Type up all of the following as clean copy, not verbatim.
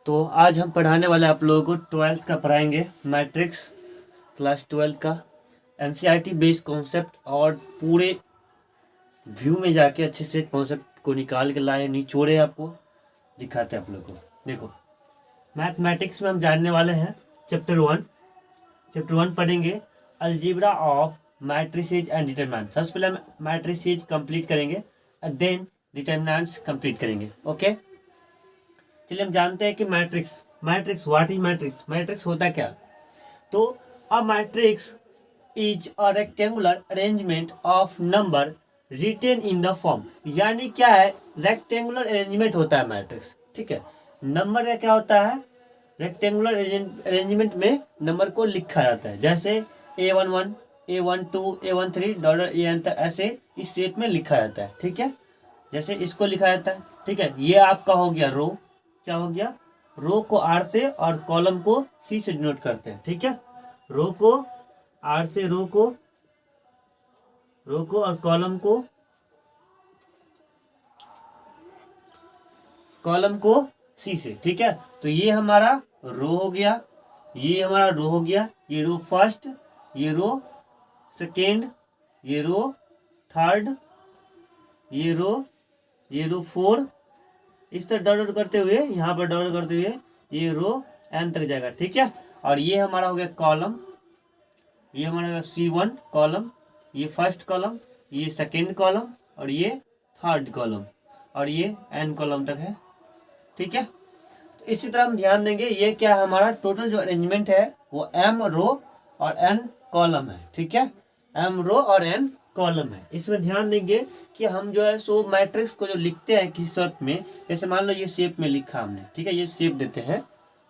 तो आज हम पढ़ाने वाले आप लोगों को 12th का पढ़ाएंगे, मैट्रिक्स क्लास 12 का एनसीईआरटी बेस्ड कॉन्सेप्ट, और पूरे व्यू में जाके अच्छे से कॉन्सेप्ट को निकाल के लाए, निचोड़े आपको दिखाते हैं आप लोगों को। देखो, मैथमेटिक्स में हम जानने वाले हैं चैप्टर 1 पढ़ेंगे, algebra of matrices and determinant. सबसे पहले हम मैट्रिसेज कंप्लीट करेंगे, देन डिटरमिनेंट्स कंप्लीट करेंगे। ओके, चलिए हम जानते हैं कि मैट्रिक्स व्हाट इज मैट्रिक्स होता क्या। तो a matrix is a rectangular arrangement of number written in the form. यानी क्या है, रेक्टेंगुलर अरेंजमेंट होता है मैट्रिक्स। ठीक है, नंबर का क्या होता है, रेक्टेंगुलर अरेंजमेंट में नंबर को लिखा जाता है, जैसे A11 A12 A13 dollar AN तक, ऐसे इस शेप में लिखा जाता है। ठीक है, जैसे इसको लिखा जाता है। ठीक है, ये आपका हो गया रो। क्या हो गया, रो को R से और कॉलम को C से डिनोट करते हैं। ठीक है, रो को R से, रो को और कॉलम को C से। ठीक है, तो ये हमारा रो हो गया, ये हमारा रो हो गया, ये रो फर्स्ट, ये रो सेकेंड, ये रो थर्ड, ये रो फोर, इस तरह डॉट करते हुए, यहाँ पर डॉट करते हुए ये रो एन तक जाएगा। ठीक है, और ये हमारा हो गया कॉलम, ये हमारा हो गया C1 कॉलम, ये फर्स्ट कॉलम, ये सेकेंड कॉलम, और ये थर्ड कॉलम, और ये एन कॉलम तक है। ठीक है, तो इसी तरह हम ध्यान देंगे, ये क्या है, हमारा टोटल जो अरेंजमेंट है वो M रो और N कॉलम है। ठीक है, M रो और N कॉलम है। इसमें ध्यान देंगे कि हम जो है सो मैट्रिक्स को जो लिखते हैं किसी शेप में, जैसे मान लो ये शेप में लिखा हमने। ठीक है, ये शेप देते हैं।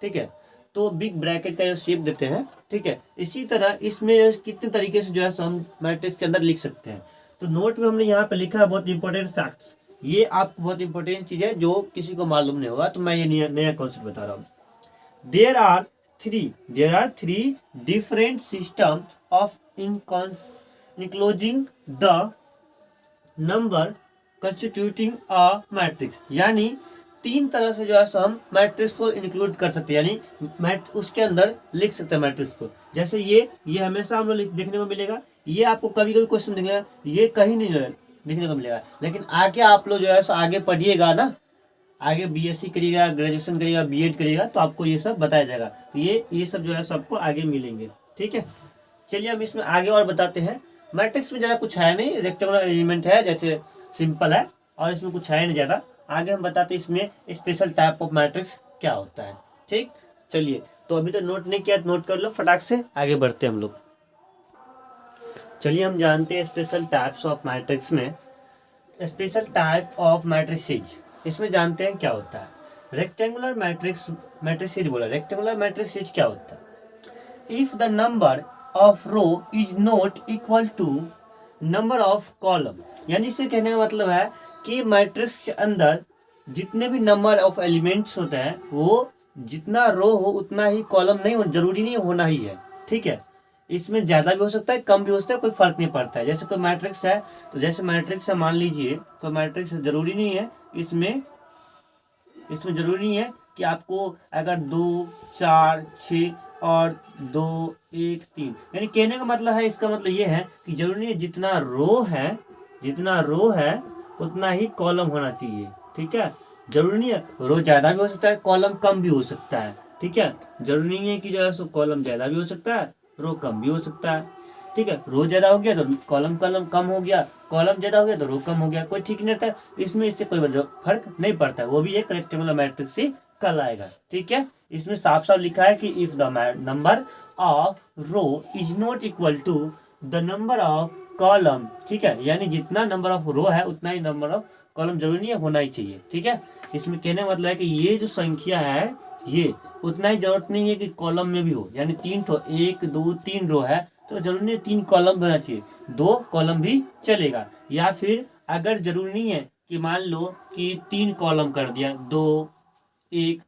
ठीक है, तो बिग ब्रैकेट का जो शेप देते हैं। ठीक है, इसी तरह इसमें कितने तरीके से जो है हम मैट्रिक्स के अंदर लिख सकते हैं। तो नोट में हमने यहाँ पे लिखा है बहुत इंपॉर्टेंट फैक्ट्स। ये आपको बहुत इंपॉर्टेंट चीज है जो किसी को मालूम नहीं होगा, तो मैं ये नया कॉन्सेप्ट बता रहा हूँ। There are three different system of enclosing the number constituting a matrix। यानी तीन तरह से जो है हम मैट्रिक्स को इंक्लूड कर सकते हैं, यानी उसके अंदर लिख सकते हैं मैट्रिक्स को। जैसे ये हमेशा हम लोग देखने को मिलेगा, ये आपको कभी कभी क्वेश्चन दिखेगा, ये कहीं नहीं देखने को मिलेगा, लेकिन आगे आप लोग जो है आगे पढ़िएगा ना, आगे BSc करिएगा, ग्रेजुएशन करिएगा, B.Ed करिएगा, तो आपको ये सब बताया जाएगा। तो ये सब जो है सबको आगे मिलेंगे। ठीक है, चलिए हम इसमें आगे और बताते हैं। मैट्रिक्स में ज़्यादा कुछ है नहीं, रेक्टेंगुलर अरेंजमेंट है, जैसे सिंपल है, और इसमें कुछ है नहीं ज़्यादा। आगे हम बताते हैं इसमें स्पेशल टाइप ऑफ मैट्रिक्स क्या होता है। ठीक, चलिए, तो अभी तो नोट नहीं किया, नोट कर लो फटाक से, आगे बढ़ते हैं हम लोग। चलिए हम जानते हैं स्पेशल टाइप्स ऑफ मैट्रिक्स में, स्पेशल टाइप ऑफ मैट्रिसेज। इसमें जानते हैं क्या होता है। रेक्टेंगुलर मैट्रिसेज बोला, रेक्टेंगुलर मैट्रिसेज क्या होता है। If the number of row is not equal to number of column, यानी इससे कहने का मतलब है कि मैट्रिक्स के अंदर जितने भी नंबर ऑफ एलिमेंट्स होते हैं, वो जितना रो हो उतना ही कॉलम नहीं हो, जरूरी नहीं होना ही है। ठीक है, इसमें ज्यादा भी हो सकता है, कम भी हो सकता है, कोई फर्क नहीं पड़ता है। जैसे कोई मैट्रिक्स है, तो जैसे मैट्रिक्स है, मान लीजिए कोई मैट्रिक्स जरूरी नहीं है, इसमें जरूरी नहीं है कि आपको अगर 2 4 6 और 2 1 3, यानी कहने का मतलब है, इसका मतलब ये है कि जरूरी नहीं है जितना रो है उतना ही कॉलम होना चाहिए। ठीक है, जरूरी नहीं है रो ज्यादा भी हो सकता है, कॉलम कम भी हो सकता है। ठीक है, जरूरी नहीं है कि जो है सो कॉलम ज्यादा भी हो सकता है, रो कम भी हो सकता है। ठीक है, रो ज्यादा हो गया तो कॉलम कम हो गया, कॉलम ज्यादा हो गया तो रो कम हो गया, कोई ठीक नहीं रहता, इसमें इससे कोई फर्क नहीं पड़ता है, वो भी एक रेक्टेंगुलर मैट्रिक्स से कहलाएगा। ठीक है, इसमें साफ साफ लिखा है कि if the number of row is not equal to the number of column. ठीक है, यानी जितना नंबर ऑफ रो है उतना ही नंबर ऑफ कॉलम जरूरी नहीं है, होना ही चाहिए। ठीक है, इसमें कहने का मतलब है कि ये जो संख्या है, ये उतना ही जरूरत नहीं है कि कॉलम में भी हो, यानी 1 2 3 रो है तो जरूरी नहीं 3 कॉलम भी होना चाहिए, 2 कॉलम भी चलेगा। या फिर अगर जरूरी नहीं है कि मान लो कि 3 कॉलम कर दिया, 2 1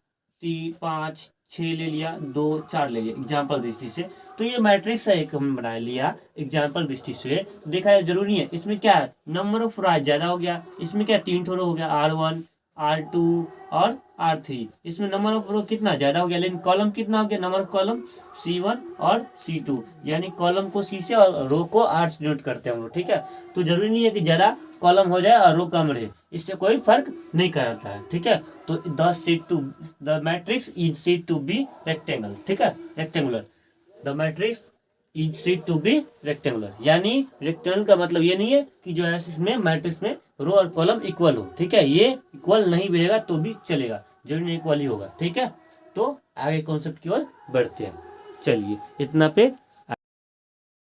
3 5 6 ले लिया, 2 4 ले लिया, एग्जाम्पल दृष्टि से, तो ये मैट्रिक्स है एक हम बना लिया एग्जाम्पल दृष्टि से। देखा है जरूरी है, इसमें क्या है, नंबर ऑफ राय ज्यादा हो गया, इसमें क्या 3 ठो रो हो गया, R1 R2 और R3। इसमें नंबर ऑफ रो कितना ज़्यादा हो गया, लेकिन कॉलम कितना हो गया, नंबर ऑफ कॉलम C1 और C2, यानी कॉलम को C से और रो को R से डिनोट करते हैं हम लोग, ठीक है। तो जरूरी नहीं है कि ज़्यादा कॉलम हो जाए और रो कम रहे, इससे कोई फर्क नहीं करता है, ठीक है। तो the matrix is said to be rectangle, ठीक है, rectangular. The matrix is said to be rectangular, यानी रेक्टेंगल का मतलब ये नहीं है कि जो है इसमें मैट्रिक्स में रो और कॉलम इक्वल हो, ठीक है। ये इक्वल नहीं मिलेगा तो भी चलेगा, जरूरी नहीं इक्वल ही होगा, ठीक है। तो आगे कॉन्सेप्ट की ओर बढ़ते हैं। चलिए इतना पे